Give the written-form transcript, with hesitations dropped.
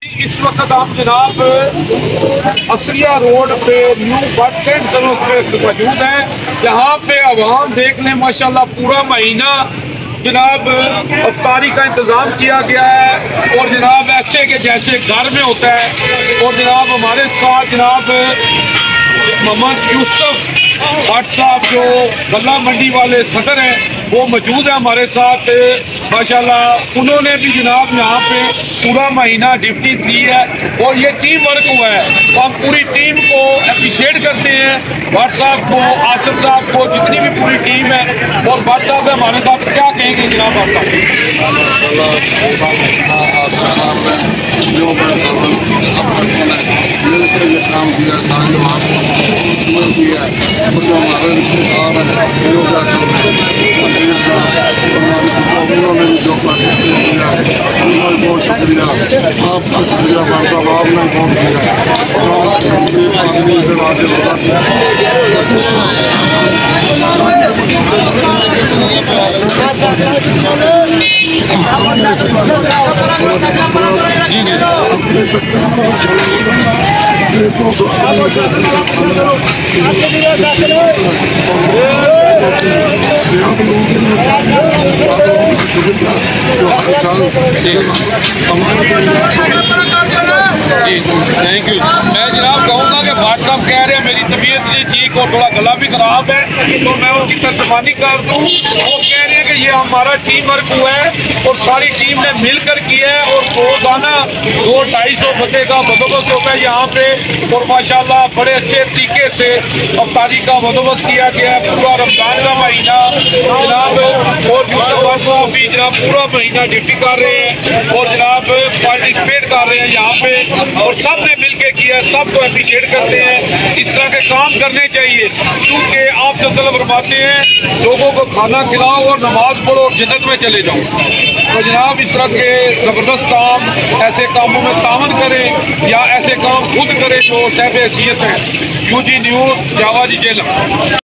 इस वक्त हम जनाब असरिया रोड पे न्यू बस स्टैंड पे मौजूद हैं, जहाँ पे आवाम देख लें माशाल्लाह पूरा महीना जनाब अफ्तारी का इंतज़ाम किया गया है। और जनाब ऐसे के जैसे घर में होता है। और जनाब हमारे साथ जनाब मोहम्मद यूसुफ भट्ट साहब जो गल्ला मंडी वाले सदर हैं वो मौजूद है हमारे साथ माशाल्लाह। उन्होंने भी जनाब यहाँ पे पूरा महीना ड्यूटी दी है और ये टीम वर्क हुआ है। तो हम पूरी टीम को अप्रिशिएट करते हैं, भट्ट साहब को, आसिफ साहब को, जितनी भी पूरी टीम है। और भट्ट साहब हमारे साथ क्या कहेंगे जनाब भट्ट मिलकर ये काम किया था, जो आपको किया और जो हमारे रिश्तेदार हैं उन्होंने भी जो किया उन्होंने बहुत शुक्रिया, आपका शुक्रिया भाई साहब, आपने बहुत किया। आदमी इधर आगे बढ़ा थैंक यू। मैं जनाब कहूँगा कि भट्ट साहब कह रहे हैं मेरी तबीयत नहीं ठीक और थोड़ा गला भी खराब है, तो मैं उनकी तर्जुमानी कर दूँ। वो कह रहे हैं कि ये हमारा टीम वर्क हुआ है और सारी टीम ने मिलकर किया है और रोजाना 200-250 बंदे का बंदोबस्त होता है यहाँ पे। और माशाल्लाह बड़े अच्छे तरीके से अफ्तारी का बंदोबस्त किया गया है। पूरा रमजान का महीना जनाब और यूसुफ भट्ट साहब भी जनाब पूरा महीना ड्यूटी कर रहे हैं और जनाब पार्टिसिपेट कर रहे हैं यहाँ पे। और सब ने मिल के किया, सबको अप्रिशिएट करते हैं। इस तरह के काम करने चाहिए क्योंकि आप सल्लल्लाहु फरमाते हैं लोगों को खाना खिलाओ और नमाज पढ़ो और जन्नत में चले जाओ। तो जनाब इस तरह के ज़बरदस्त काम, ऐसे कामों में तावन करें या ऐसे काम खुद करें जो साहिब हैसियत है। यूजी न्यूज़, जावा जी जेल।